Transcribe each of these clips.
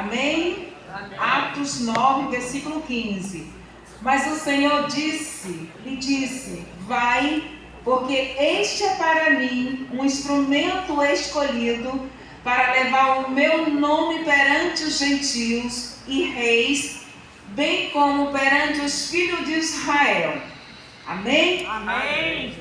Amém? Atos 9, versículo 15. Mas o Senhor lhe disse, vai, porque este é para mim um instrumento escolhido para levar o meu nome perante os gentios e reis, bem como perante os filhos de Israel. Amém? Amém.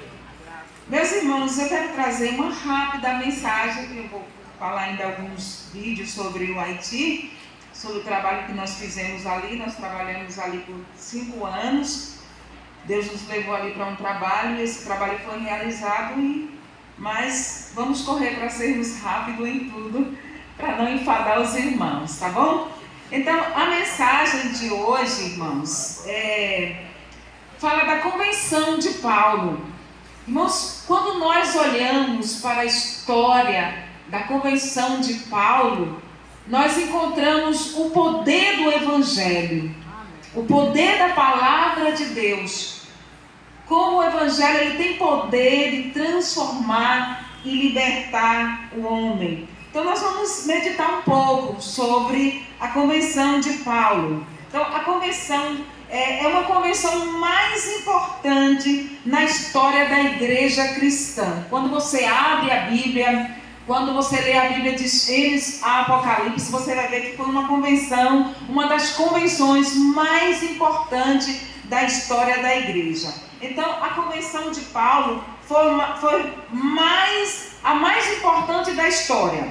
Meus irmãos, eu quero trazer uma rápida mensagem, que eu vou falar ainda alguns vídeos sobre o Haiti, sobre o trabalho que nós fizemos ali. Nós trabalhamos ali por 5 anos. Deus nos levou ali para um trabalho e esse trabalho foi realizado, mas vamos correr para sermos rápidos em tudo, para não enfadar os irmãos, tá bom? Então, a mensagem de hoje, irmãos, fala da convenção de Paulo. Irmãos, quando nós olhamos para a história da convenção de Paulo, nós encontramos o poder do Evangelho, o poder da palavra de Deus. Como o Evangelho ele tem poder de transformar e libertar o homem. Então nós vamos meditar um pouco sobre a convenção de Paulo. Então a convenção é uma convenção mais importante na história da igreja cristã. Quando você abre a Bíblia, quando você lê a Bíblia de Gênesis a Apocalipse, você vai ver que foi uma convenção, uma das convenções mais importantes da história da igreja. Então, a convenção de Paulo foi a mais importante da história.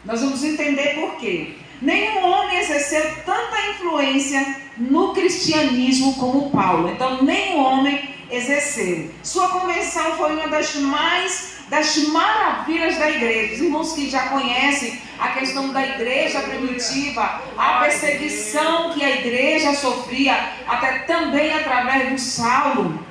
Nós vamos entender por quê. Nenhum homem exerceu tanta influência no cristianismo como Paulo. Então, nenhum homem exerceu. Sua convenção foi uma das maravilhas da igreja. Os irmãos que já conhecem a questão da igreja primitiva, a perseguição que a igreja sofria, até também através do Saulo.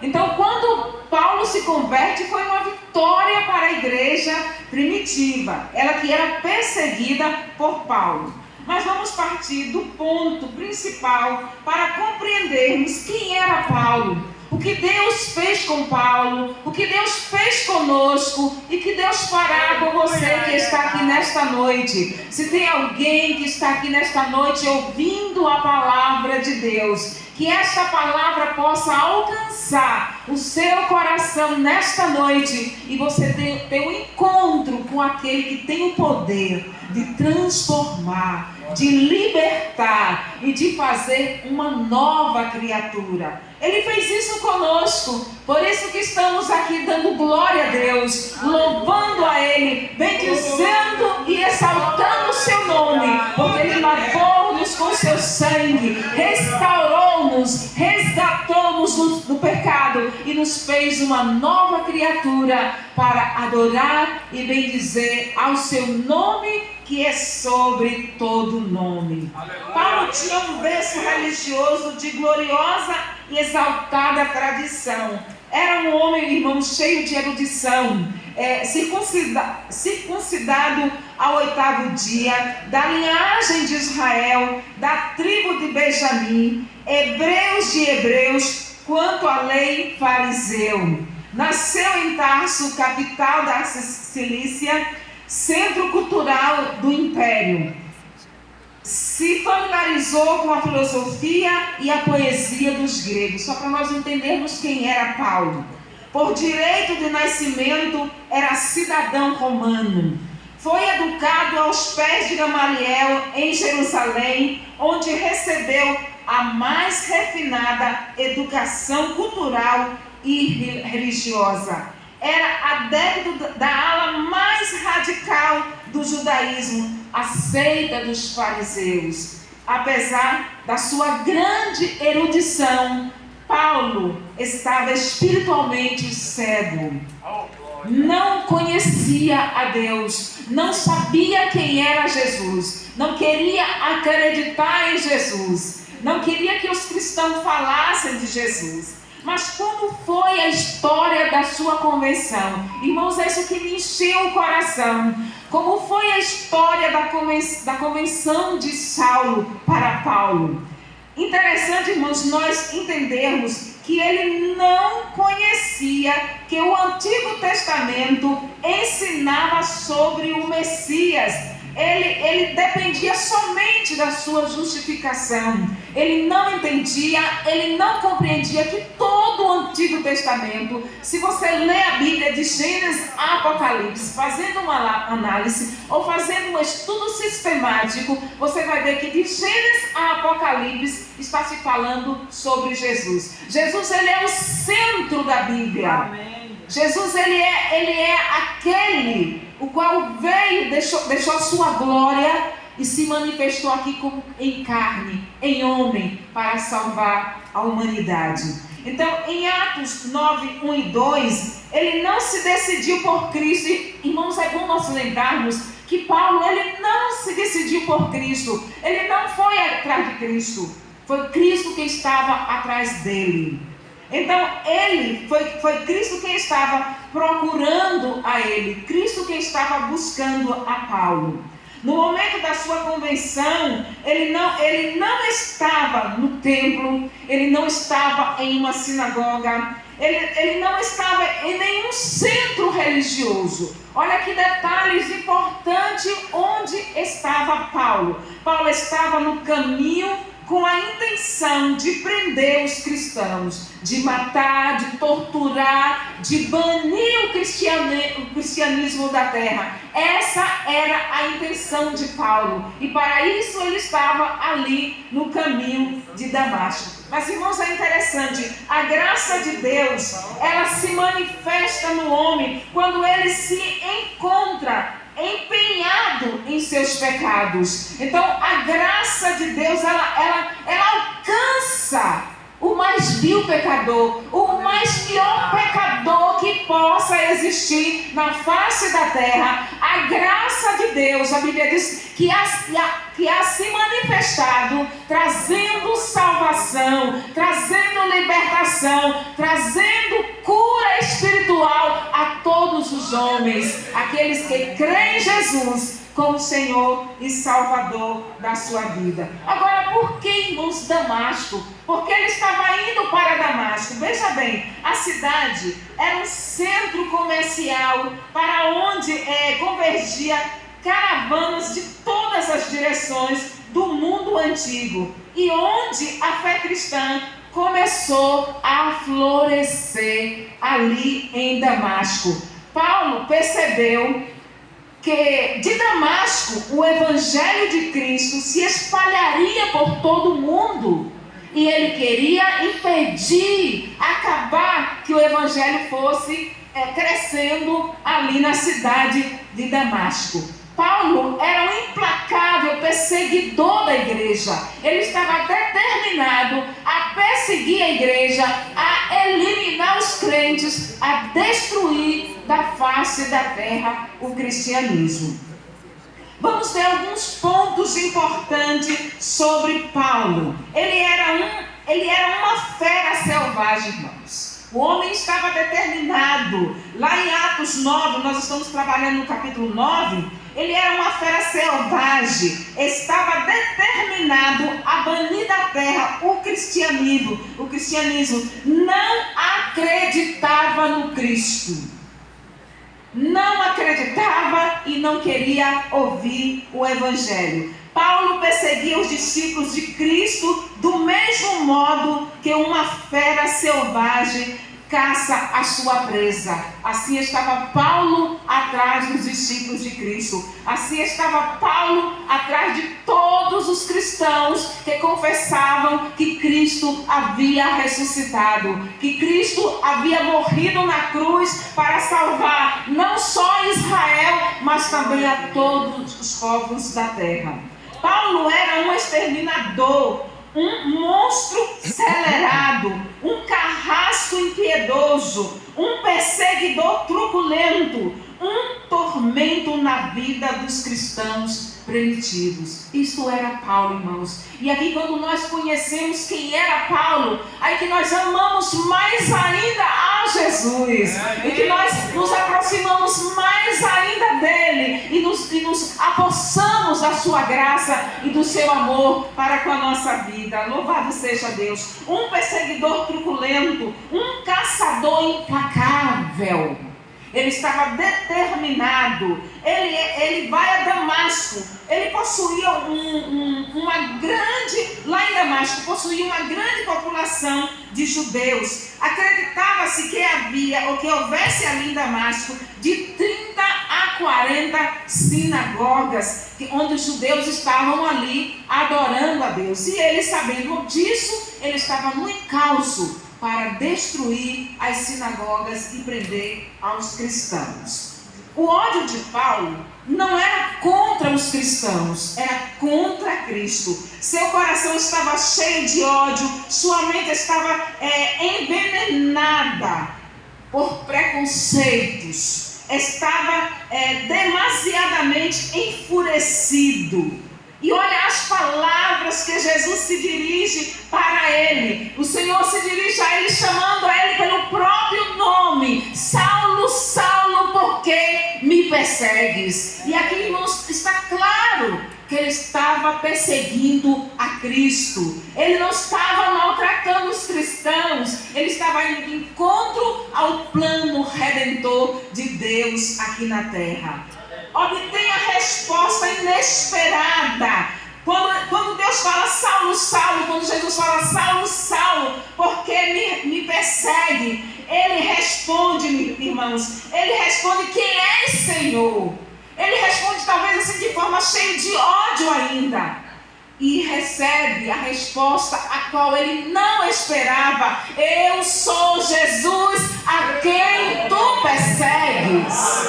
Então, quando Paulo se converte, foi uma vitória para a igreja primitiva, ela que era perseguida por Paulo. Mas vamos partir do ponto principal para compreendermos quem era Paulo. O que Deus fez com Paulo, o que Deus fez conosco e que Deus fará com você que está aqui nesta noite. Se tem alguém que está aqui nesta noite ouvindo a palavra de Deus, que esta palavra possa alcançar o seu coração nesta noite e você ter um encontro com aquele que tem o poder de transformar, de libertar e de fazer uma nova criatura. Ele fez isso conosco, por isso que estamos aqui dando glória a Deus, louvando a Ele, bendizendo e exaltando o seu nome, porque Ele lavou-nos com seu sangue, restaurou-nos, resgatou-nos do pecado e nos fez uma nova criatura para adorar e bendizer ao seu nome, que é sobre todo nome. Aleluia. Paulo tinha um berço religioso de gloriosa e exaltada tradição. Era um homem, irmão, cheio de erudição, circuncidado ao 8º dia, da linhagem de Israel, da tribo de Benjamim, hebreus de hebreus, quanto à lei fariseu. Nasceu em Tarso, capital da Cilícia, centro cultural do império. Se familiarizou com a filosofia e a poesia dos gregos, só para nós entendermos quem era Paulo. Por direito de nascimento, era cidadão romano. Foi educado aos pés de Gamaliel em Jerusalém, onde recebeu a mais refinada educação cultural e religiosa. Era adepto da ala mais radical do judaísmo, a seita dos fariseus. Apesar da sua grande erudição, Paulo estava espiritualmente cego. Não conhecia a Deus, não sabia quem era Jesus, não queria acreditar em Jesus, não queria que os cristãos falassem de Jesus. Mas como foi a história da sua convenção? Irmãos, é isso que me encheu o coração. Como foi a história da convenção de Saulo para Paulo? Interessante, irmãos, nós entendermos que ele não conhecia que o Antigo Testamento ensinava sobre o Messias, ele dependia somente da sua justificação. Ele não entendia, ele não compreendia que todo o Antigo Testamento, se você lê a Bíblia de Gênesis a Apocalipse, fazendo uma análise ou fazendo um estudo sistemático, você vai ver que de Gênesis a Apocalipse está se falando sobre Jesus. Jesus, ele é o centro da Bíblia. Amém. Jesus, ele é aquele o qual veio, deixou a sua glória e se manifestou aqui como em carne, em homem, para salvar a humanidade. Então, em Atos 9, 1 e 2, ele não se decidiu por Cristo. Irmãos, é bom nós lembrarmos que Paulo, ele não se decidiu por Cristo. Ele não foi atrás de Cristo. Foi Cristo quem estava atrás dele. Então, foi Cristo quem estava procurando a ele, Cristo quem estava buscando a Paulo. No momento da sua convenção, ele não estava no templo, ele não estava em uma sinagoga, ele não estava em nenhum centro religioso. Olha que detalhes importantes onde estava Paulo. Paulo estava no caminho com a intenção de prender os cristãos, de matar, de torturar, de banir o cristianismo da terra. Essa era a intenção de Paulo. E para isso ele estava ali no caminho de Damasco. Mas, irmãos, é interessante, a graça de Deus, ela se manifesta no homem quando ele se encontra empenhado em seus pecados. Então, a graça de Deus, ela alcança o mais vil pecador, o mais pior pecador que possa existir na face da terra. A graça de Deus, a Bíblia diz que há se manifestado, trazendo salvação, trazendo libertação, trazendo cura espiritual a todos os homens, aqueles que creem em Jesus como Senhor e Salvador da sua vida. Agora, por que, irmãos, Damasco? Porque ele estava indo para Damasco. Veja bem, a cidade era um centro comercial para onde convergia caravanas de todas as direções do mundo antigo e onde a fé cristã começou a florescer ali em Damasco. Paulo percebeu que de Damasco o evangelho de Cristo se espalharia por todo o mundo e ele queria impedir, acabar que o evangelho fosse crescendo ali na cidade de Damasco. Paulo era um implacável perseguidor da igreja. Ele estava determinado a perseguir a igreja, a eliminar os crentes, a destruir da face da terra o cristianismo. Vamos ver alguns pontos importantes sobre Paulo. Ele era uma fera selvagem, irmãos. O homem estava determinado. Lá em Atos 9, nós estamos trabalhando no capítulo 9, ele era uma fera selvagem, estava determinado a banir da terra o cristianismo. O cristianismo não acreditava no Cristo. Não acreditava e não queria ouvir o evangelho. Paulo perseguia os discípulos de Cristo do mesmo modo que uma fera selvagem caça a sua presa. Assim estava Paulo atrás dos discípulos de Cristo. Assim estava Paulo atrás de todos os cristãos que confessavam que Cristo havia ressuscitado, que Cristo havia morrido na cruz para salvar não só Israel, mas também a todos os povos da terra. Paulo era um exterminador, um monstro acelerado, um carrasco impiedoso, um perseguidor truculento, um tormento na vida dos cristãos primitivos. Isso era Paulo, irmãos. E aqui, quando nós conhecemos quem era Paulo, aí que nós amamos mais ainda a Jesus, e que nós nos aproximamos mais ainda dele e nos apossamos da sua graça e do seu amor para com a nossa vida. Louvado seja Deus. Um perseguidor truculento, um caçador implacável. Ele estava determinado. Ele vai a Damasco. Ele possuía uma grande, lá em Damasco, possuía uma grande população de judeus. Acreditava-se que houvesse ali em Damasco de 30 a 40 sinagogas, onde os judeus estavam ali adorando a Deus. E ele, sabendo disso, ele estava no encalço para destruir as sinagogas e prender aos cristãos. O ódio de Paulo não era contra os cristãos, era contra Cristo. Seu coração estava cheio de ódio, sua mente estava envenenada por preconceitos, estava demasiadamente enfurecido. E olha as palavras que Jesus se dirige para ele. O Senhor se dirige a ele, chamando a ele pelo próprio nome: Saulo, Saulo, por que me persegues? E aqui, irmãos, está claro que ele estava perseguindo a Cristo. Ele não estava maltratando os cristãos, ele estava indo de encontro ao plano redentor de Deus aqui na terra. Obtém a resposta inesperada. Quando Deus fala: Saulo, Saulo, quando Jesus fala: Saulo, Saulo, por que me persegue? Ele responde, irmãos, ele responde: quem és, Senhor? Ele responde talvez assim de forma cheia de ódio ainda. E recebe a resposta a qual ele não esperava: eu sou Jesus a quem tu persegues.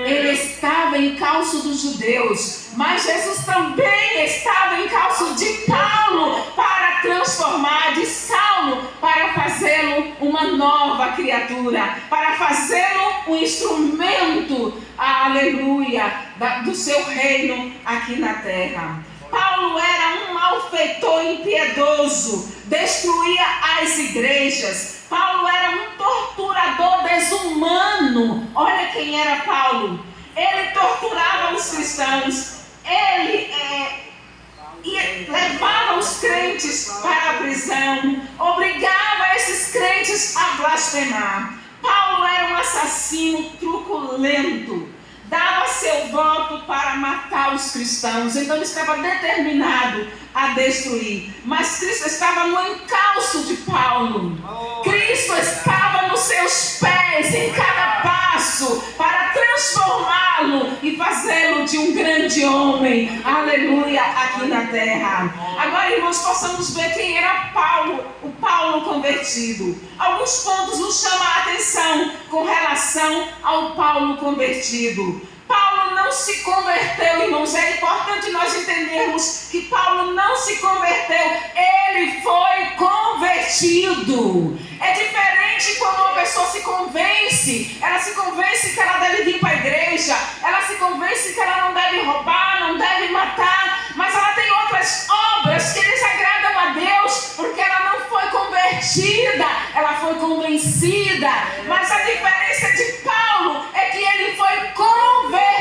Ele estava em encalço dos judeus, mas Jesus também estava em encalço de Paulo, para transformar de Saulo, para fazê-lo uma nova criatura, para fazê-lo um instrumento, aleluia, do seu reino aqui na terra. Paulo era um malfeitor impiedoso, destruía as igrejas. Paulo era um torturador desumano. Olha quem era Paulo. Ele torturava os cristãos. Ele levava os crentes para a prisão. Obrigava esses crentes a blasfemar. Paulo era um assassino truculento. Dava seu voto para matar os cristãos. Então ele estava determinado a destruir. Mas Cristo estava no encalço de Paulo. Cristo estava nos seus pés, em cada passo, para transformá-lo e fazê-lo de um grande homem, aleluia, aqui na terra. Agora, irmãos, possamos ver quem era Paulo, o Paulo convertido. Alguns pontos nos chamam a atenção com relação ao Paulo convertido. Paulo não se converteu, irmãos. É importante nós entendermos que Paulo não se converteu, ele foi convertido. É diferente quando uma pessoa se convence. Ela se convence que ela deve vir para a igreja, ela se convence que ela não deve roubar, não deve matar, mas ela tem outras obras que desagradam a Deus, porque ela não foi convertida, ela foi convencida. Mas a diferença de Paulo é que ele foi convertido.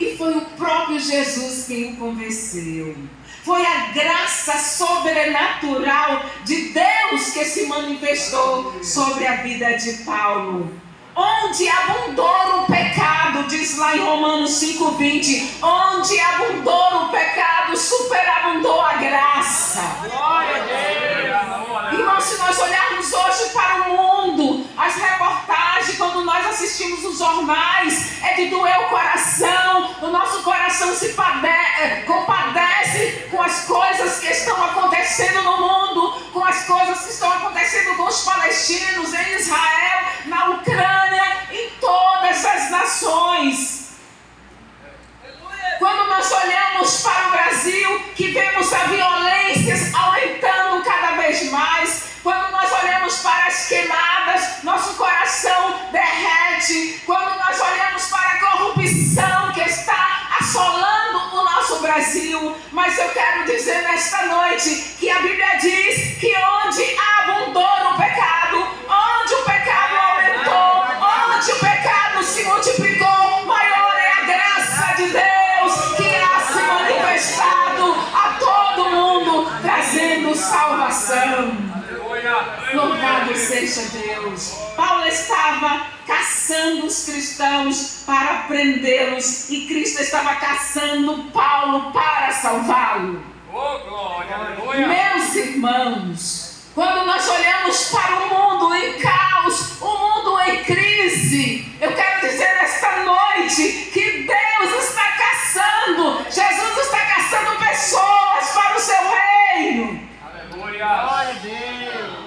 E foi o próprio Jesus quem o convenceu. Foi a graça sobrenatural de Deus que se manifestou sobre a vida de Paulo. Onde abundou o pecado, diz lá em Romanos 5:20, onde abundou o pecado, superabundou a graça. Glória a Deus. Irmão, se nós olharmos hoje para o mundo, as reportagens, quando nós assistimos os jornais, é de doer o coração. O nosso coração se compadece com as coisas que estão acontecendo no mundo, com as coisas que estão acontecendo com os palestinos, em Israel, na Ucrânia, em todas as nações. Quando nós olhamos para o Brasil, que vemos a violência aumentando cada vez mais, quando nós olhamos para as queimadas, nosso coração derrete. Quando nós olhamos para a corrupção que está assolando o nosso Brasil. Mas eu quero dizer nesta noite que a Bíblia diz que onde abundou o pecado, onde o pecado aumentou, onde o pecado se multiplicou, maior é a graça de Deus que há se manifestado a todo mundo, trazendo salvação. Louvado seja Deus. Paulo estava caçando os cristãos para prendê-los e Cristo estava caçando Paulo para salvá-lo. Meus irmãos, quando nós olhamos para o mundo em caos, o mundo em crise, eu quero dizer nesta noite que Deus está caçando, Jesus está caçando pessoas para o seu reino. Aleluia. Glória a Deus.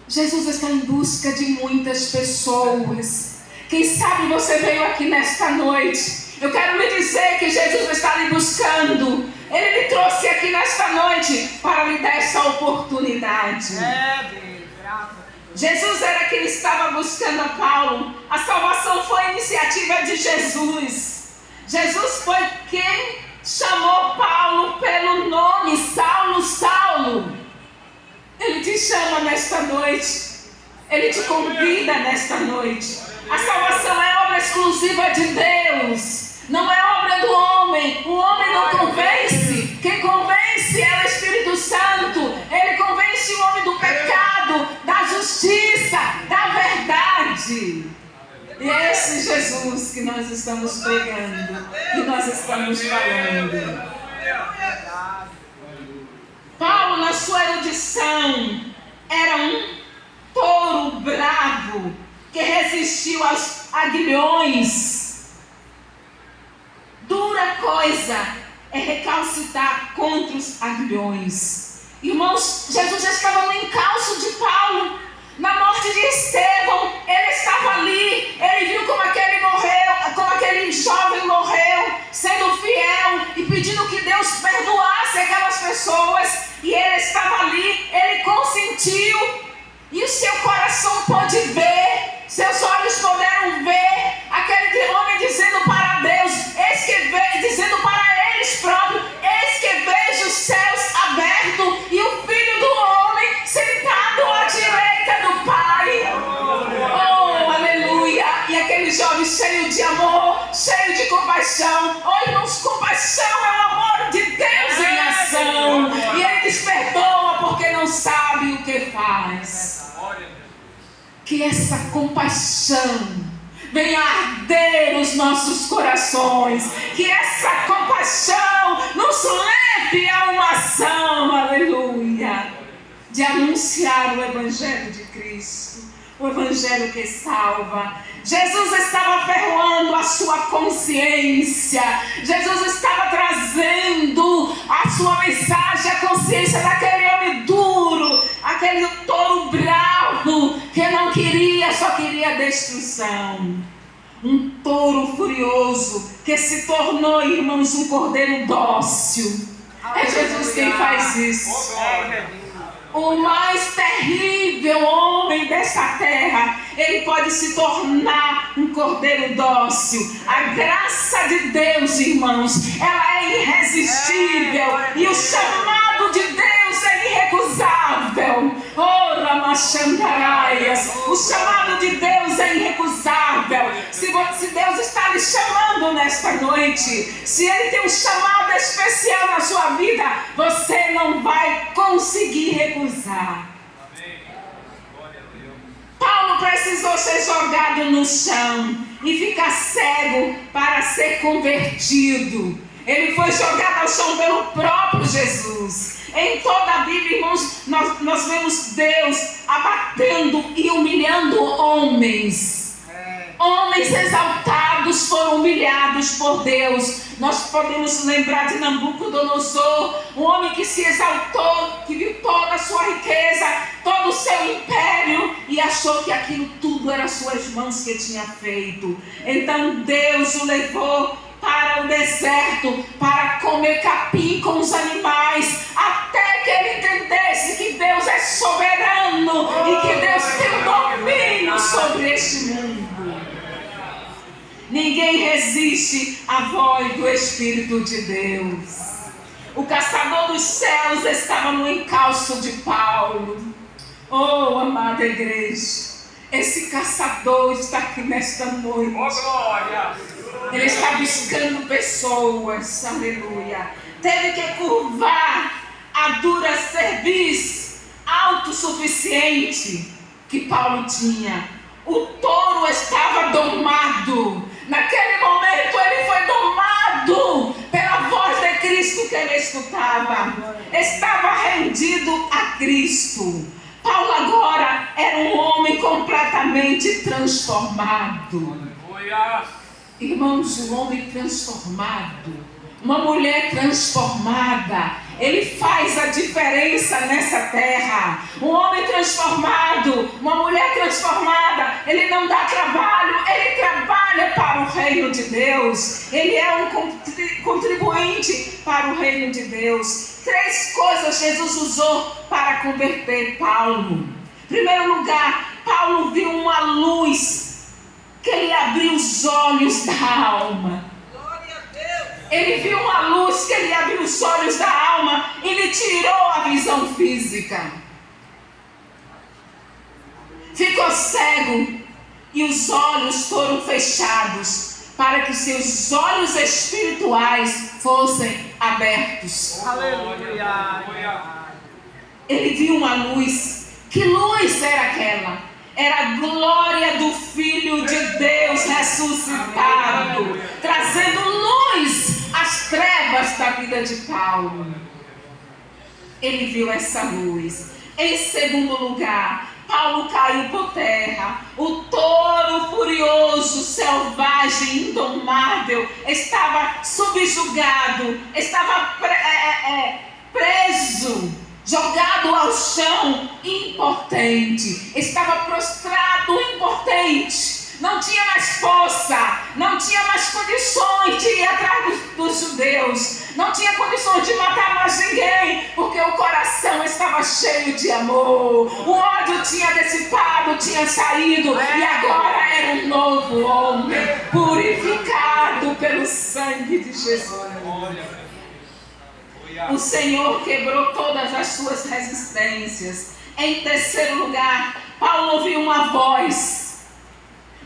Jesus está em busca de muitas pessoas. Quem sabe você veio aqui nesta noite. Eu quero lhe dizer que Jesus está lhe buscando. Ele lhe trouxe aqui nesta noite para lhe dar essa oportunidade. Jesus era quem estava buscando a Paulo. A salvação foi a iniciativa de Jesus. Jesus foi quem chamou Paulo pelo nome, Saulo, Saulo. Ele te chama nesta noite. Ele te convida nesta noite. A salvação é obra exclusiva de Deus. Não é obra do homem. O homem não convence. Quem convence é o Espírito Santo. Ele convence o homem do pecado, da justiça, da verdade. E é esse Jesus que nós estamos pregando, que nós estamos falando. Paulo, na sua erudição, era um touro bravo que resistiu aos aguilhões. Dura coisa é recalcitar contra os aguilhões. Irmãos, Jesus já estava no encalço de Paulo. Na morte de Estevão, ele estava ali. Ele viu como aquele morreu, como aquele jovem morreu, sendo fiel e pedindo que Deus perdoasse aquelas pessoas. E ele estava ali, ele consentiu. E o seu coração pôde ver, seus olhos puderam ver aquele homem dizendo para Deus, eis que vejo, dizendo para eles próprios, eis que vejo os céus abertos e o Filho do Homem sentado à direita do Pai. Oh, aleluia! E aquele jovem cheio de amor, cheio de compaixão. Oh, irmãos, compaixão é o amor de Deus em ação. E ele despertou porque não sabe o que faz. Que essa compaixão venha arder os nossos corações. Que essa compaixão nos leve a uma ação, aleluia, de anunciar o Evangelho de Cristo, o Evangelho que salva. Jesus estava ferroando a sua consciência. Jesus estava trazendo a sua mensagem, a consciência daquele homem duro, aquele touro bravo que não queria, só queria destruição. Um touro furioso que se tornou, irmãos, um cordeiro dócil. É Jesus quem faz isso. O mais terrível homem dessa terra, ele pode se tornar um cordeiro dócil. A graça de Deus, irmãos, ela é irresistível. E o chamado de Deus é irrecusável. Oh, Ramachandaraias, o chamado de Deus é irrecusável. Se Deus está lhe chamando nesta noite, se Ele tem um chamado especial na sua vida, você não vai conseguir recusar. Paulo precisou ser jogado no chão e ficar cego para ser convertido. Ele foi jogado ao chão pelo próprio Jesus. Em toda a Bíblia, irmãos, nós vemos Deus abatendo e humilhando homens. Homens exaltados foram humilhados por Deus. Nós podemos lembrar de Nabucodonosor, um homem que se exaltou, que viu toda a sua riqueza, todo o seu império e achou que aquilo tudo era suas mãos que tinha feito. Então Deus o levou para o deserto para comer capim com os animais, até que ele entendesse que Deus é soberano e que Deus tem domínio sobre este mundo. Ninguém resiste à voz do Espírito de Deus. O caçador dos céus estava no encalço de Paulo. Oh, amada igreja, esse caçador está aqui nesta noite. Oh, glória! Ele está buscando pessoas, aleluia. Teve que curvar a dura cerviz autossuficiente que Paulo tinha. O touro estava domado. Naquele momento ele foi domado pela voz de Cristo que ele escutava. Estava rendido a Cristo. Paulo agora era um homem completamente transformado. Irmãos, um homem transformado, uma mulher transformada, ele faz a diferença nessa terra. Um homem transformado, uma mulher transformada, ele não dá trabalho, ele trabalha para o reino de Deus. Ele é um contribuinte para o reino de Deus. 3 coisas Jesus usou para converter Paulo. Em primeiro lugar, Paulo viu uma luz que lhe abriu os olhos da alma. Ele viu uma luz que lhe abriu os olhos da alma e lhe tirou a visão física. Ficou cego e os olhos foram fechados para que seus olhos espirituais fossem abertos. Aleluia. Ele viu uma luz. Que luz era aquela? Era a glória do Filho de Deus ressuscitado, trazendo luz às trevas da vida de Paulo. Ele viu essa luz. Em segundo lugar, Paulo caiu por terra. O touro furioso, selvagem, indomável, estava subjugado, estava preso, jogado ao chão, impotente. Estava prostrado, impotente. Não tinha mais força, não tinha mais condições de ir atrás dos judeus, não tinha condições de matar mais ninguém, porque o coração estava cheio de amor. O ódio tinha dissipado, tinha saído, e agora era um novo homem, purificado pelo sangue de Jesus. O Senhor quebrou todas as suas resistências. Em terceiro lugar, Paulo ouviu uma voz.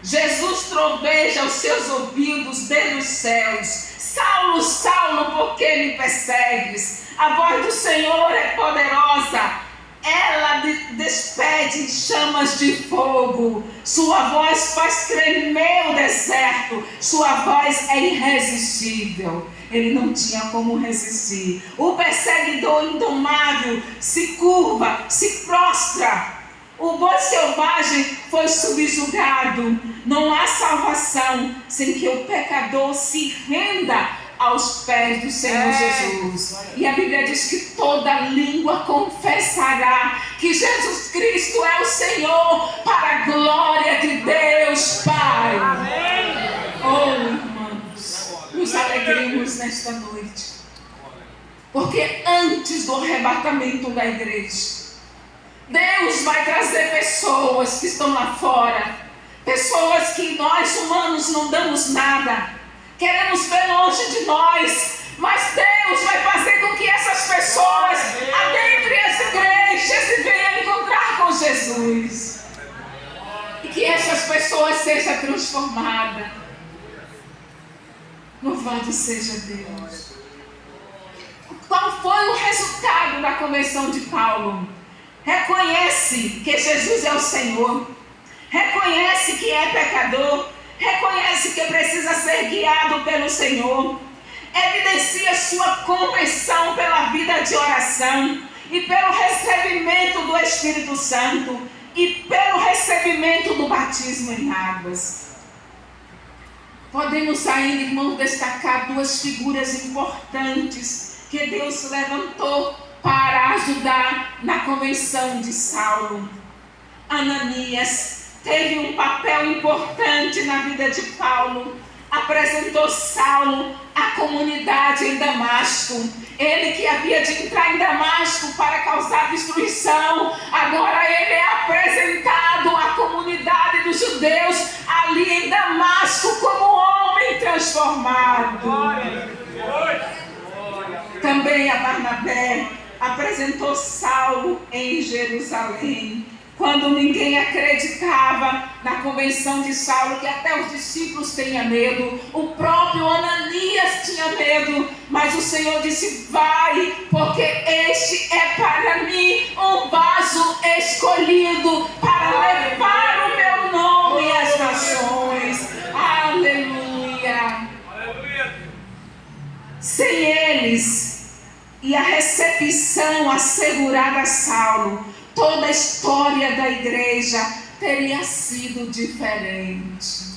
Jesus troveja aos seus ouvidos desde os céus: Saulo, Saulo, por que me persegues? A voz do Senhor é poderosa. Ela despede chamas de fogo. Sua voz faz tremer o deserto. Sua voz é irresistível. Ele não tinha como resistir. O perseguidor indomável se curva, se prostra. O boi selvagem foi subjugado. Não há salvação sem que o pecador se renda aos pés do Senhor Jesus. E a Bíblia diz que toda língua confessará que Jesus Cristo é o Senhor, para a glória de Deus Pai. Amém. Oh, irmãos, nos alegremos nesta noite, porque antes do arrebatamento da igreja, Deus vai trazer pessoas que estão lá fora, pessoas que nós humanos não damos nada, queremos ver longe de nós, mas Deus vai fazer com que essas pessoas adentrem as igrejas e venham encontrar com Jesus, e que essas pessoas sejam transformadas. Louvado seja Deus. Qual foi o resultado da conversão de Paulo? Reconhece que Jesus é o Senhor, reconhece que é pecador, reconhece que precisa ser guiado pelo Senhor, evidencia sua conversão pela vida de oração e pelo recebimento do Espírito Santo e pelo recebimento do batismo em águas. Podemos ainda, irmãos, destacar 2 figuras importantes que Deus levantou para ajudar na conversão de Saulo. Ananias teve um papel importante na vida de Paulo. Apresentou Saulo à comunidade em Damasco. Ele que havia de entrar em Damasco para causar destruição, agora ele é apresentado à comunidade dos judeus ali em Damasco como homem transformado. Também a Barnabé apresentou Saulo em Jerusalém quando ninguém acreditava na convenção de Saulo, que até os discípulos tenham medo, o próprio Ananias tinha medo, mas o Senhor disse: vai, porque este é para mim um vaso escolhido para levar o meu nome às nações. Aleluia! Sem eles e a recepção assegurada a Saulo, toda a história da igreja teria sido diferente.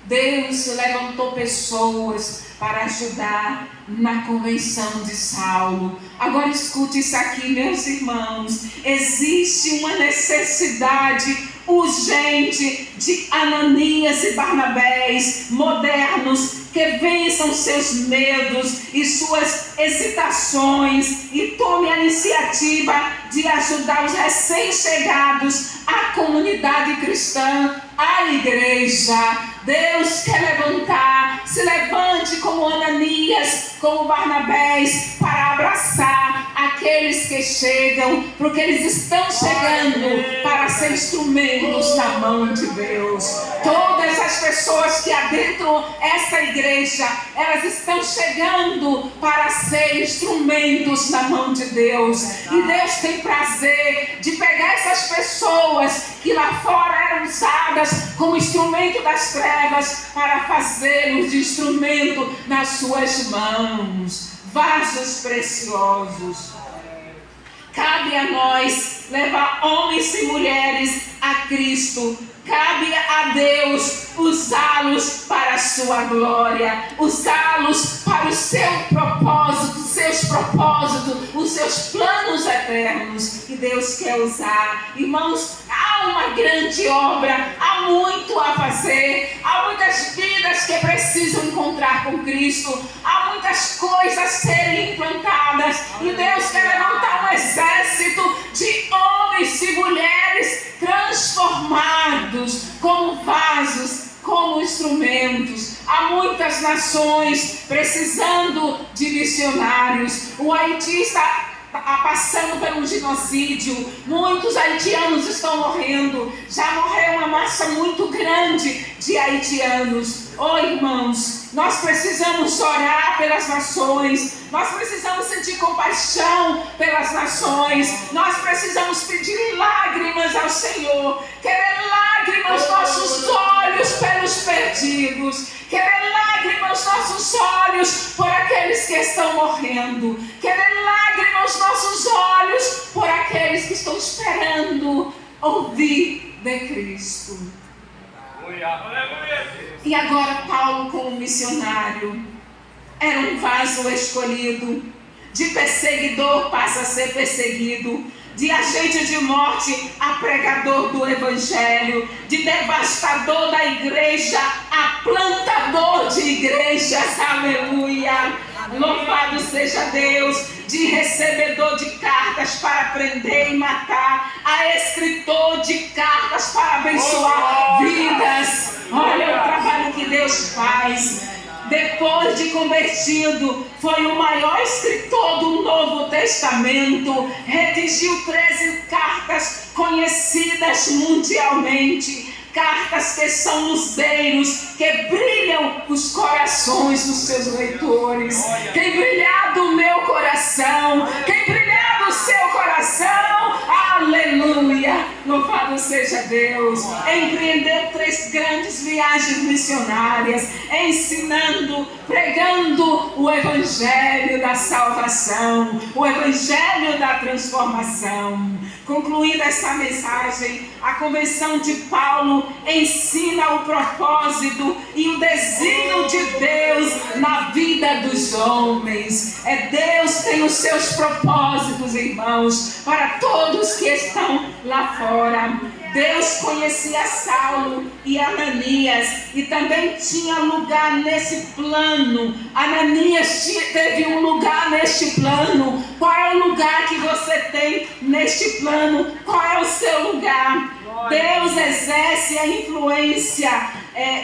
Deus levantou pessoas para ajudar na convenção de Saulo. Agora escute isso aqui, meus irmãos. Existe uma necessidade urgente de Ananias e Barnabés modernos que vençam seus medos e suas hesitações e tome a iniciativa de ajudar os recém-chegados, a comunidade cristã, a igreja. Deus quer levantar, se levante como Ananias, como Barnabés, para abraçar aqueles que chegam, porque eles estão chegando para ser instrumentos na mão de Deus. Todas as pessoas que adentram essa igreja, elas estão chegando para ser instrumentos na mão de Deus. E Deus tem prazer de pegar essas pessoas que lá fora eram usadas como instrumento das trevas para fazê-los de instrumento nas suas mãos, vasos preciosos. Cabe a nós levar homens e mulheres a Cristo. Cabe a Deus usá-los para a sua glória, usá-los para o seu propósito, seus propósitos, os seus planos eternos que Deus quer usar. Irmãos, há uma grande obra, há muito a fazer, há muitas vidas que precisam encontrar com Cristo, há muitas coisas a serem implantadas e Deus quer levantar um exército de homens e mulheres transformados como vasos, como instrumentos. Há muitas nações precisando de missionários. O Haiti está passando por um genocídio. Muitos haitianos estão morrendo. Já morreu uma massa muito grande de haitianos. Oh, irmãos, nós precisamos orar pelas nações. Nós precisamos sentir compaixão pelas nações. Nós precisamos pedir lágrimas ao Senhor. Querer lágrimas aos nossos olhos pelos perdidos. Querer lágrimas aos nossos olhos por aqueles que estão morrendo. Querer lágrimas aos nossos olhos por aqueles que estão esperando ouvir de Cristo. E agora Paulo, como missionário, era um vaso escolhido. De perseguidor passa a ser perseguido. De agente de morte a pregador do evangelho. De devastador da igreja a plantador de igrejas. Aleluia! Louvado seja Deus. De recebedor de cartas para prender e matar a escritor de cartas para abençoar vidas. Olha o trabalho que Deus faz. Depois de convertido, foi o maior escritor do Novo Testamento. Redigiu 13 cartas conhecidas mundialmente. Cartas que são luzeiros, que brilham os corações dos seus leitores. Tem brilhado o meu coração, tem brilhado o seu coração. Aleluia! Louvado seja Deus. Empreendeu 3 grandes viagens missionárias, ensinando, pregando o evangelho da salvação, o evangelho da transformação. Concluindo essa mensagem, a convenção de Paulo ensina o propósito e o desígnio de Deus na vida dos homens. Deus tem os seus propósitos, irmãos, para todos que estão lá fora. Deus conhecia Saulo e Ananias e também tinha lugar nesse plano. Ananias teve um lugar neste plano. Qual é o lugar que você tem neste plano? Qual é o seu lugar? Deus exerce a influência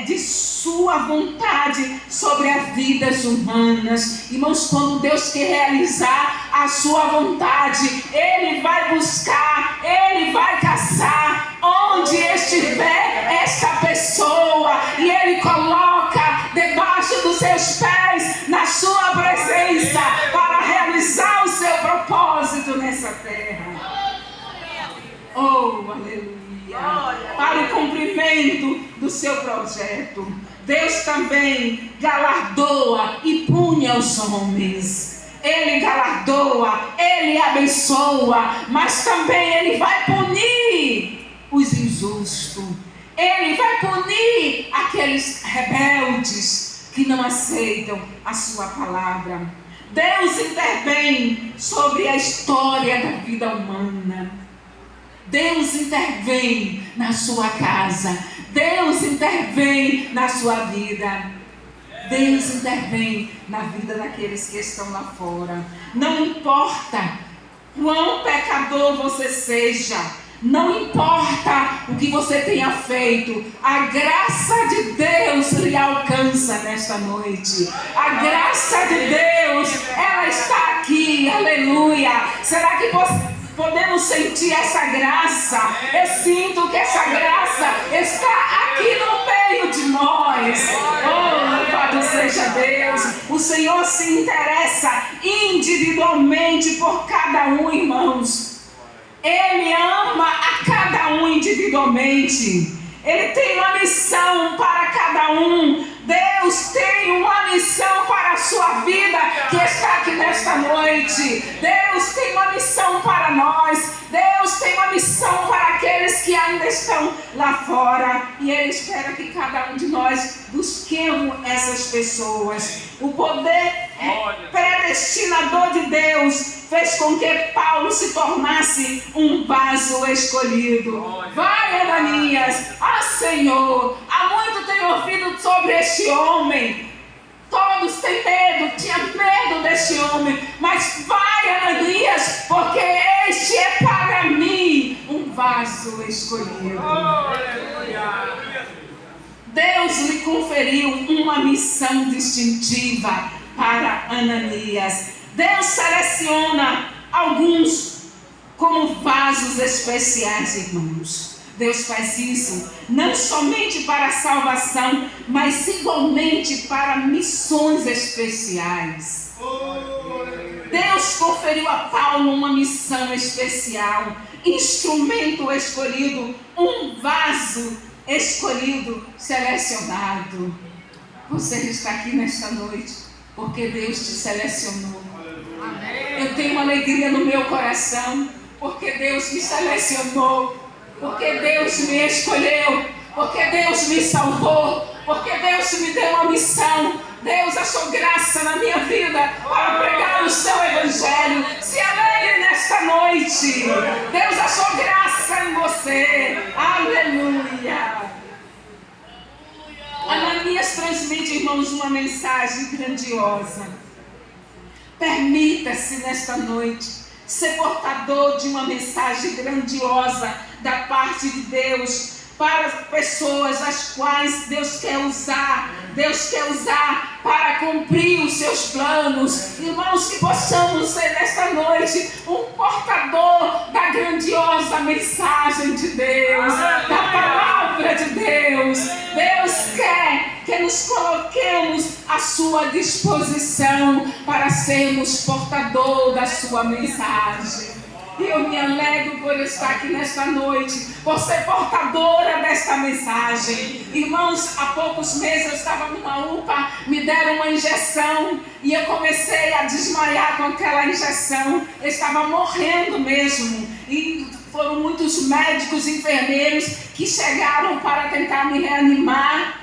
de sua vontade sobre as vidas humanas. Irmãos, quando Deus quer realizar a sua vontade. Ele vai buscar, ele vai caçar onde estiver esta pessoa, e ele coloca debaixo dos seus pés, na sua presença, para realizar o seu propósito nessa terra. Oh, aleluia! Para o cumprimento do seu projeto. Deus também galardoa e pune aos homens. Ele galardoa, ele abençoa, mas também ele vai punir os injustos. Ele vai punir aqueles rebeldes que não aceitam a sua palavra. Deus intervém sobre a história da vida humana. Deus intervém na sua casa. Deus intervém na sua vida. Deus intervém na vida daqueles que estão lá fora. Não importa quão pecador você seja, não importa o que você tenha feito, a graça de Deus lhe alcança nesta noite. A graça de Deus, ela está aqui, aleluia. Será que podemos sentir essa graça? Eu sinto que essa graça está aqui no meio de nós. Oh, louvado seja Deus. O Senhor se interessa individualmente por cada um, irmãos. Ele ama a cada um individualmente. Ele tem uma missão para cada um. Deus tem uma missão para a sua vida que está aqui nesta noite. Deus tem uma missão para nós. Deus tem uma missão para aqueles que ainda estão lá fora. E Ele espera que cada um de nós busquemos essas pessoas. O poder predestinador de Deus fez com que Paulo se tornasse um vaso escolhido. Vai, Ananias. Ah, Senhor, há muito tenho ouvido sobre este homem. Todos têm medo, tinha medo deste homem. Mas vai, Ananias, porque este é para mim um vaso escolhido. Deus lhe conferiu uma missão distintiva para Ananias. Deus seleciona alguns como vasos especiais, irmãos. Deus faz isso não somente para a salvação, mas igualmente para missões especiais. Deus conferiu a Paulo uma missão especial, instrumento escolhido, um vaso escolhido, selecionado. Você está aqui nesta noite porque Deus te selecionou. Eu tenho uma alegria no meu coração porque Deus me selecionou, porque Deus me escolheu, porque Deus me salvou, porque Deus me deu uma missão. Deus achou graça na minha vida para pregar o seu evangelho. Se alegre nesta noite. Deus achou graça em você. Aleluia. Ananias transmite, irmãos, uma mensagem grandiosa. Permita-se nesta noite ser portador de uma mensagem grandiosa da parte de Deus para as pessoas as quais Deus quer usar para cumprir os seus planos. Irmãos, que possamos ser nesta noite um portador da grandiosa mensagem de Deus, da palavra de Deus. Deus quer que nos coloquemos à sua disposição para sermos portador da sua mensagem. E eu me alegro por estar aqui nesta noite, por ser portadora desta mensagem. Irmãos, há poucos meses eu estava numa UPA, me deram uma injeção e eu comecei a desmaiar com aquela injeção. Eu estava morrendo mesmo. E foram muitos médicos e enfermeiros que chegaram para tentar me reanimar.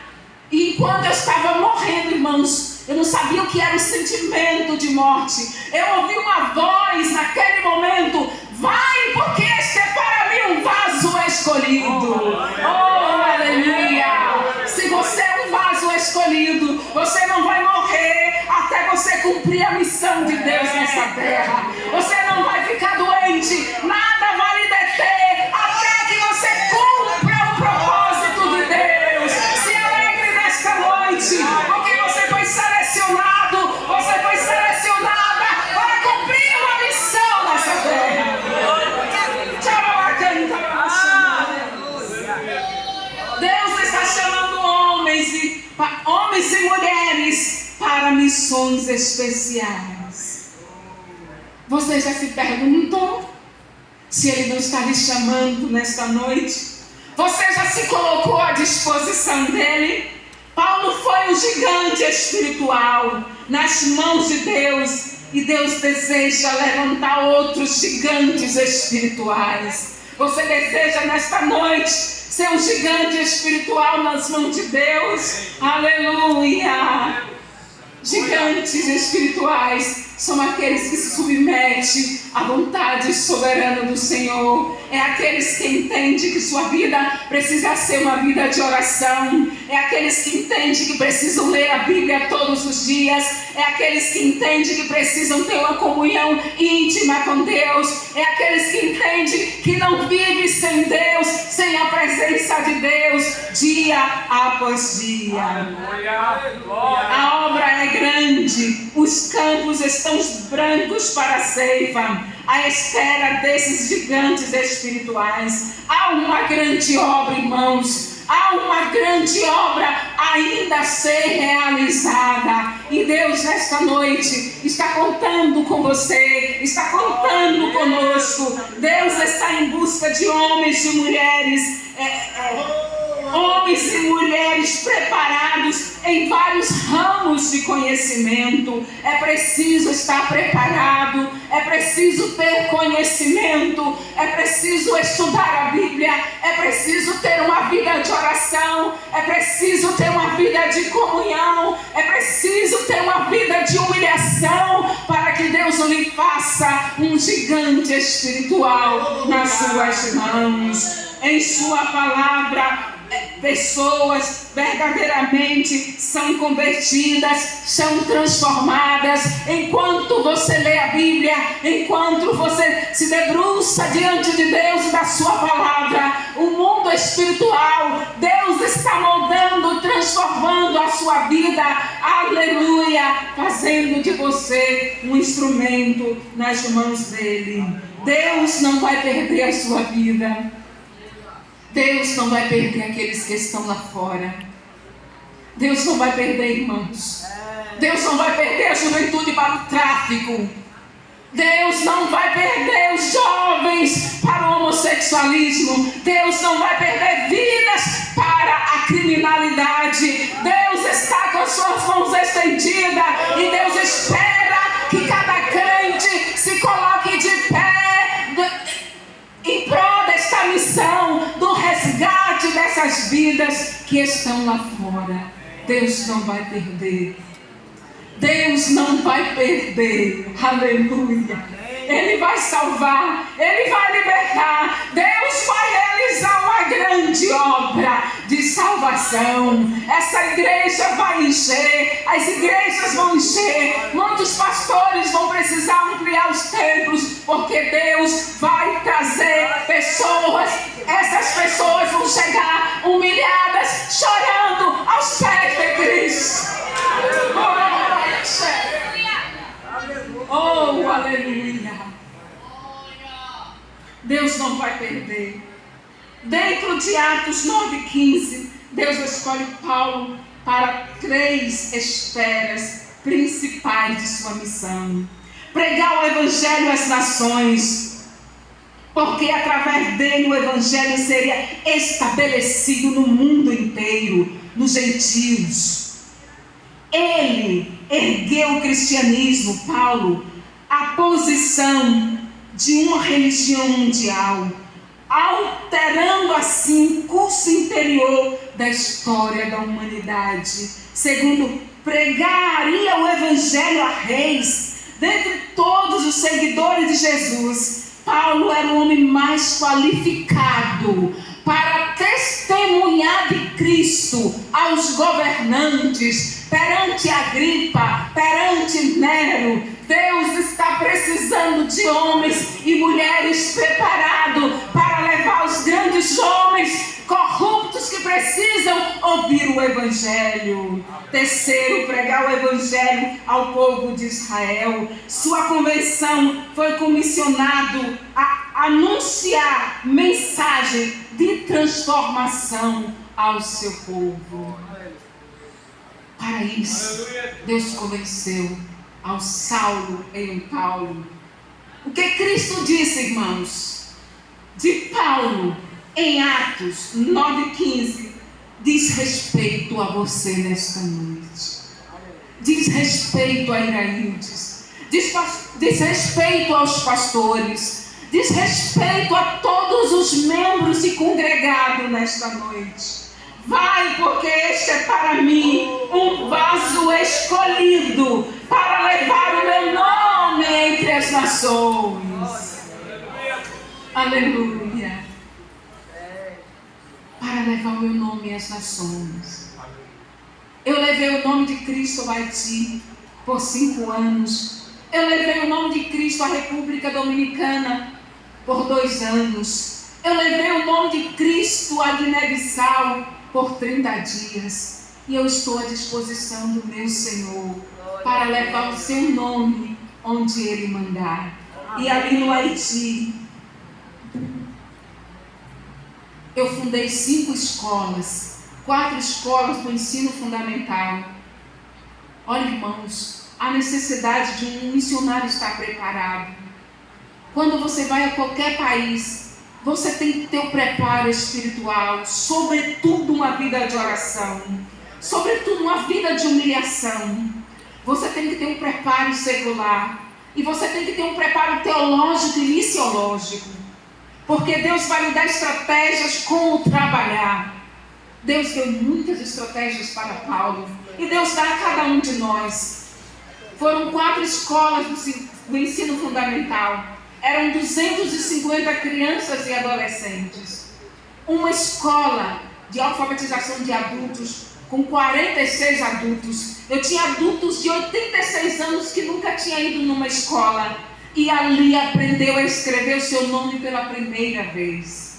E quando eu estava morrendo, irmãos, eu não sabia o que era o sentimento de morte. Eu ouvi uma voz naquele momento: vai, porque este é para mim um vaso escolhido. Oh, aleluia! Se você é um vaso escolhido, você não vai morrer até você cumprir a missão de Deus nessa terra. Você não vai ficar doente, nada vai lhe deter até que você cumpra o propósito de Deus. Se alegre nesta noite, porque você foi selecionado, você foi selecionada para cumprir uma missão condições especiais. Você já se perguntou se Ele não está lhe chamando nesta noite? Você já se colocou à disposição dEle? Paulo foi um gigante espiritual nas mãos de Deus, e Deus deseja levantar outros gigantes espirituais. Você deseja nesta noite ser um gigante espiritual nas mãos de Deus? Aleluia! Gigantes espirituais são aqueles que se submetem à vontade soberana do Senhor. É aqueles que entendem que sua vida precisa ser uma vida de oração. É aqueles que entendem que precisam ler a Bíblia todos os dias. É aqueles que entendem que precisam ter uma comunhão íntima com Deus. É aqueles que entendem que não vivem sem Deus, sem a presença de Deus, dia após dia. A obra é grande, os campos estão brancos para a ceifa, à espera desses gigantes espirituais. Há uma grande obra, irmãos. Há uma grande obra ainda a ser realizada. E Deus, nesta noite, está contando com você, está contando conosco. Deus está em busca de homens e mulheres, homens e mulheres preparados em vários ramos de conhecimento. É preciso estar preparado, é preciso ter conhecimento, é preciso estudar a Bíblia, é preciso ter uma vida de oração, é preciso ter uma vida de comunhão, é preciso ter uma vida de humilhação para que Deus lhe faça um gigante espiritual nas suas mãos. Em sua palavra, pessoas verdadeiramente são convertidas, são transformadas. Enquanto você lê a Bíblia, enquanto você se debruça diante de Deus e da sua palavra, o mundo espiritual, Deus está moldando, transformando a sua vida, aleluia, fazendo de você um instrumento nas mãos dele. Deus não vai perder a sua vida. Deus não vai perder aqueles que estão lá fora. Deus não vai perder, irmãos. Deus não vai perder a juventude para o tráfico. Deus não vai perder os jovens para o homossexualismo. Deus não vai perder vidas para a criminalidade. Deus está com as suas mãos estendidas e Deus espera que cada crente se coloque de pé em prol desta missão, do resgate dessas vidas que estão lá fora. Deus não vai perder. Deus não vai perder. Aleluia. Ele vai salvar, Ele vai libertar. Deus vai realizar uma grande obra de salvação. Essa igreja vai encher, as igrejas vão encher. Muitos pastores vão precisar ampliar os templos, porque Deus vai trazer pessoas. Essas pessoas vão chegar humilhadas, chorando aos pés de Cristo. Oh, aleluia. Deus não vai perder. Dentro de Atos 9:15, Deus escolhe Paulo para 3 esferas principais de sua missão: pregar o evangelho às nações, porque através dele o evangelho seria estabelecido no mundo inteiro, nos gentios. Ele ergueu o cristianismo, Paulo, à posição de uma religião mundial, alterando assim o curso interior da história da humanidade. Segundo, pregaria o evangelho a reis. Dentre todos os seguidores de Jesus, Paulo era o homem mais qualificado para testemunhar de Cristo aos governantes, perante Agripa, perante Nero. Deus está precisando de homens e mulheres preparados para levar os grandes homens corruptos que precisam ouvir o Evangelho. Terceiro, pregar o Evangelho ao povo de Israel. Sua convenção foi comissionado a anunciar mensagem de transformação ao seu povo. Para país, Deus convenceu ao Saulo em um Paulo. O que Cristo disse, irmãos, de Paulo em Atos 9,15, diz respeito a você nesta noite. Diz respeito a Iraildes. Diz respeito aos pastores. Diz respeito a todos os membros e congregado nesta noite. Vai, porque este é para mim um vaso escolhido para levar o meu nome entre as nações. Aleluia. Para levar o meu nome às nações. Eu levei o nome de Cristo ao Haiti por 5 anos. Eu levei o nome de Cristo à República Dominicana por 2 anos. Eu levei o nome de Cristo à Guiné-Bissau por 30 dias. E eu estou à disposição do meu Senhor para levar o seu nome onde Ele mandar. E ali no Haiti, eu fundei 5 escolas, 4 escolas do ensino fundamental. Olha, irmãos, a necessidade de um missionário estar preparado. Quando você vai a qualquer país, você tem que ter o preparo espiritual, sobretudo uma vida de oração, sobretudo uma vida de humilhação. Você tem que ter um preparo secular e você tem que ter um preparo teológico e missiológico. Porque Deus vai lhe dar estratégias como trabalhar. Deus deu muitas estratégias para Paulo. E Deus dá a cada um de nós. Foram 4 escolas do ensino fundamental. Eram 250 crianças e adolescentes. Uma escola de alfabetização de adultos com 46 adultos. Eu tinha adultos de 86 anos que nunca tinham ido numa escola. E ali aprendeu a escrever o seu nome pela primeira vez.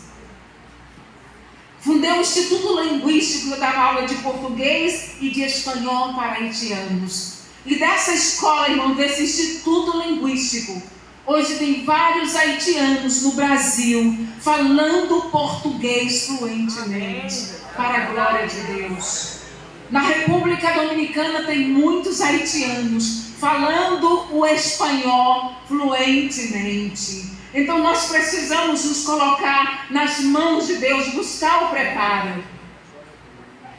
Fundei um instituto linguístico, eu dava aula de português e de espanhol para haitianos. E dessa escola, irmão, desse instituto linguístico, hoje tem vários haitianos no Brasil falando português fluentemente, para a glória de Deus. Na República Dominicana tem muitos haitianos falando o espanhol fluentemente. Então nós precisamos nos colocar nas mãos de Deus, buscar o preparo.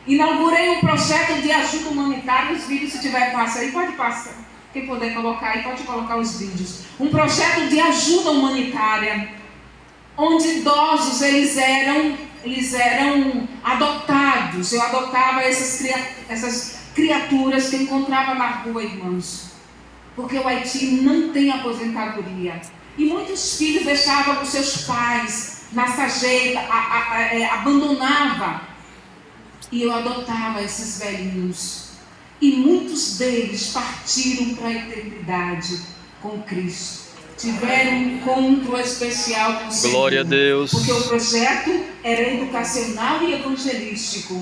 Inaugurei um projeto de ajuda humanitária. Os vídeos, se tiver, passa aí, pode passar. Quem puder colocar aí, pode colocar os vídeos. Um projeto de ajuda humanitária, onde idosos, eles eram adotados. Eu adotava essas criaturas que eu encontrava na rua, irmãos. Porque o Haiti não tem aposentadoria. E muitos filhos deixavam os seus pais na sarjeta, abandonava. E eu adotava esses velhinhos. E muitos deles partiram para a eternidade com Cristo. Tiveram um encontro especial com o Senhor. Glória a Deus. Porque o projeto era educacional e evangelístico.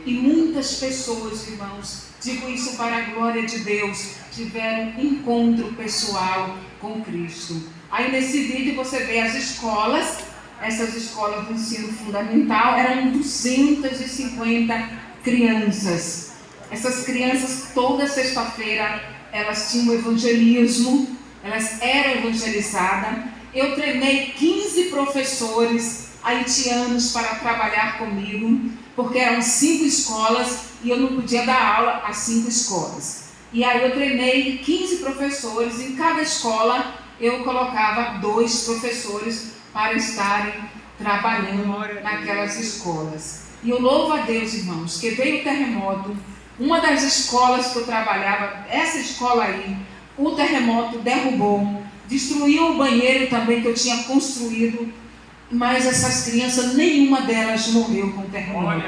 E muitas pessoas, irmãos, digo isso para a glória de Deus, tiveram encontro pessoal com Cristo. Aí nesse vídeo você vê as escolas, essas escolas do ensino fundamental, eram 250 crianças. Essas crianças, toda sexta-feira, elas tinham evangelismo, elas eram evangelizadas. Eu treinei 15 professores haitianos para trabalhar comigo, porque eram 5 escolas e eu não podia dar aula às 5 escolas. E aí eu treinei 15 professores, em cada escola eu colocava 2 professores para estarem trabalhando naquelas escolas. E eu louvo a Deus, irmãos, que veio o terremoto. Uma das escolas que eu trabalhava, essa escola aí, o terremoto derrubou, destruiu o banheiro também que eu tinha construído, mas essas crianças, nenhuma delas morreu com o terremoto.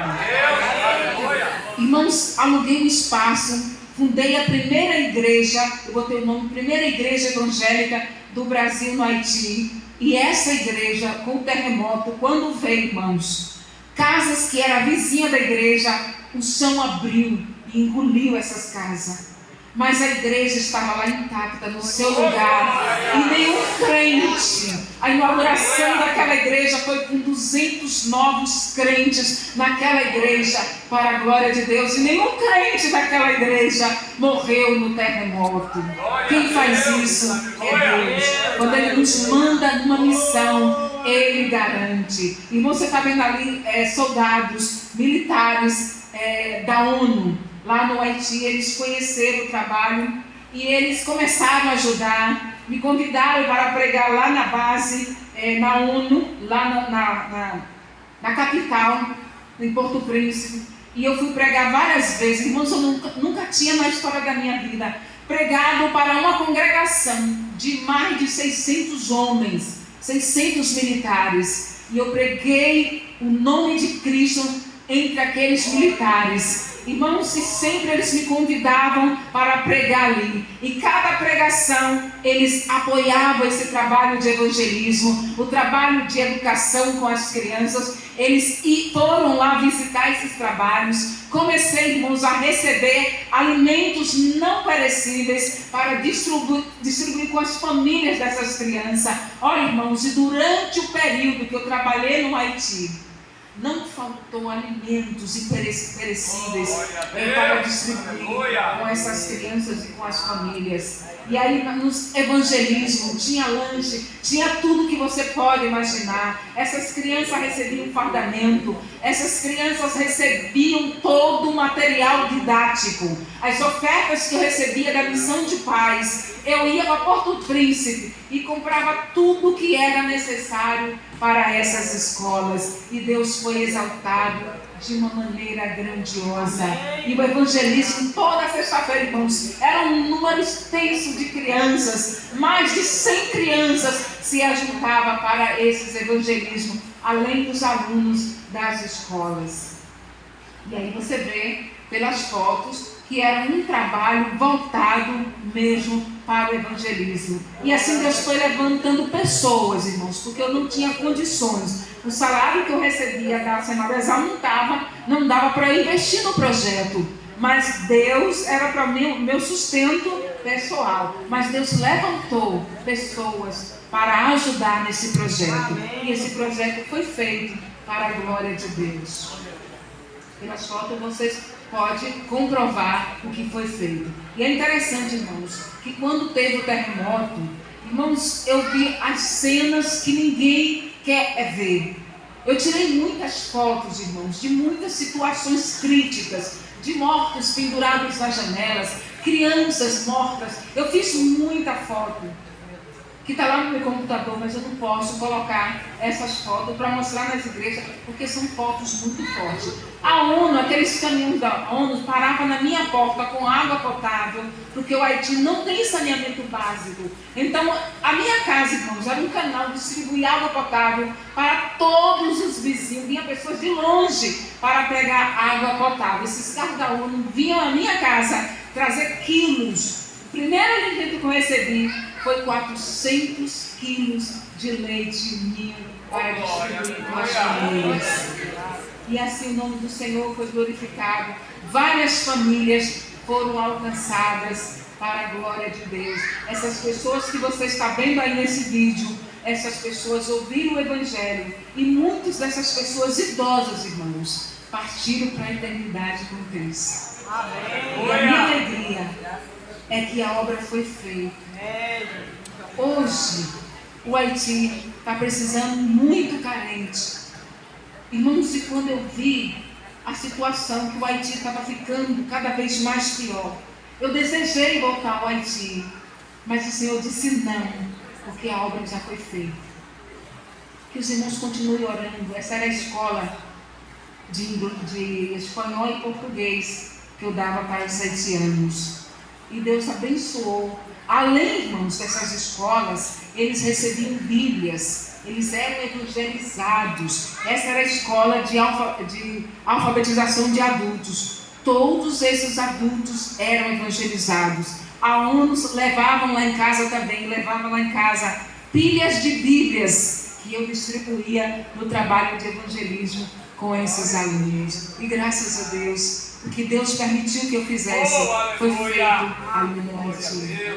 Irmãos, aluguei um espaço, fundei a primeira igreja, eu botei o nome, primeira igreja evangélica do Brasil no Haiti. E essa igreja, com o terremoto, quando veio, irmãos, casas que era vizinha da igreja, o chão abriu e engoliu essas casas. Mas a igreja estava lá intacta, no seu lugar. E nenhum crente, a inauguração daquela igreja foi com 200 novos crentes naquela igreja, para a glória de Deus. E nenhum crente daquela igreja morreu no terremoto. Quem faz isso é Deus. Quando Ele nos manda numa missão, Ele garante. Irmão, você está vendo ali soldados militares da ONU. Lá no Haiti, eles conheceram o trabalho e eles começaram a ajudar. Me convidaram para pregar lá na base, na ONU, lá na capital, em Porto Príncipe. E eu fui pregar várias vezes. Irmãos, eu nunca tinha na história da minha vida pregado para uma congregação de mais de 600 homens, 600 militares. E eu preguei o nome de Cristo entre aqueles militares. Irmãos, e sempre eles me convidavam para pregar ali. E cada pregação, eles apoiavam esse trabalho de evangelismo, o trabalho de educação com as crianças. Eles foram lá visitar esses trabalhos. Comecei, irmãos, a receber alimentos não perecíveis para distribuir com as famílias dessas crianças. Olha, irmãos, e durante o período que eu trabalhei no Haiti, não faltou alimentos imperecíveis para distribuir com essas crianças e com as famílias. E aí nos evangelismo tinha lanche, tinha tudo que você pode imaginar. Essas crianças recebiam fardamento, essas crianças recebiam todo o material didático. As ofertas que eu recebia da missão de paz, eu ia para Porto Príncipe e comprava tudo que era necessário para essas escolas. E Deus foi exaltado de uma maneira grandiosa. E o evangelismo, toda sexta-feira, irmãos, era um número extenso de crianças. Mais de 100 crianças se ajuntavam para esses evangelismos, além dos alunos das escolas. E aí você vê pelas fotos que era um trabalho voltado mesmo para o evangelismo. E assim Deus foi levantando pessoas, irmãos, porque eu não tinha condições. O salário que eu recebia da Senadesal não dava para investir no projeto. Mas Deus era para mim o meu sustento pessoal. Mas Deus levantou pessoas para ajudar nesse projeto. E esse projeto foi feito para a glória de Deus. Pelas fotos vocês podem comprovar o que foi feito. E é interessante, irmãos, que quando teve o terremoto, irmãos, eu vi as cenas que ninguém quer ver. Eu tirei muitas fotos, irmãos, de muitas situações críticas, de mortos pendurados nas janelas, crianças mortas. Eu fiz muita foto, que está lá no meu computador, mas eu não posso colocar essas fotos para mostrar nas igrejas, porque são fotos muito fortes. A ONU, aqueles caminhões da ONU, paravam na minha porta com água potável, porque o Haiti não tem saneamento básico. Então, a minha casa, irmãos, era um canal de distribuir água potável para todos os vizinhos. Vinha pessoas de longe para pegar água potável. Esses carros da ONU vinham à minha casa trazer quilos. O primeiro alimento que eu recebi foi 400 quilos de leite ninho para distribuir com as famílias. E assim o nome do Senhor foi glorificado. Várias famílias foram alcançadas para a glória de Deus. Essas pessoas que você está vendo aí nesse vídeo, essas pessoas ouviram o Evangelho. E muitas dessas pessoas idosas, irmãos, partiram para a eternidade com Deus. Amém. E a minha alegria é que a obra foi feita. Hoje, o Haiti está precisando muito carente. Irmãos, e quando eu vi a situação que o Haiti estava ficando cada vez mais pior, eu desejei voltar ao Haiti, mas o Senhor disse não, porque a obra já foi feita. Que os irmãos continuem orando. Essa era a escola de espanhol e português que eu dava para os 7 anos. E Deus abençoou. Além, irmãos, dessas escolas, eles recebiam Bíblias, eles eram evangelizados. Essa era a escola de alfabetização de adultos. Todos esses adultos eram evangelizados. Alunos levavam lá em casa também, pilhas de Bíblias que eu distribuía no trabalho de evangelismo com esses alunos. E graças a Deus, O que Deus permitiu que eu fizesse foi feito ali no Haiti.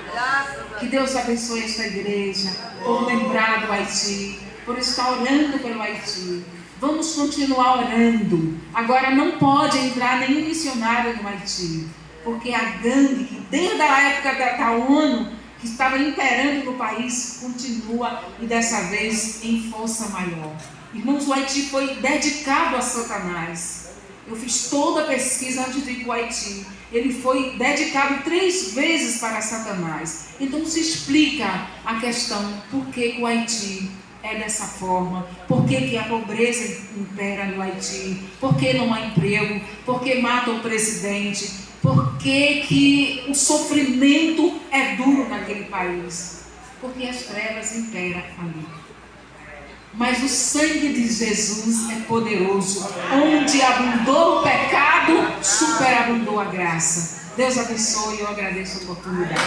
Que Deus abençoe esta igreja por lembrar do Haiti, por estar orando pelo Haiti. Vamos continuar orando. Agora não pode entrar nenhum missionário no Haiti, porque a gangue, que desde a época da ONU, que estava imperando no país, continua e dessa vez em força maior. Irmãos, o Haiti foi dedicado a Satanás. Eu fiz toda a pesquisa antes de ir para o Haiti. Ele foi dedicado 3 vezes para Satanás. Então se explica a questão por que o Haiti é dessa forma, por que a pobreza impera no Haiti, por que não há emprego, por que mata o presidente, por que o sofrimento é duro naquele país, porque as trevas imperam ali. Mas o sangue de Jesus é poderoso. Onde abundou o pecado, superabundou a graça. Deus abençoe e eu agradeço a oportunidade.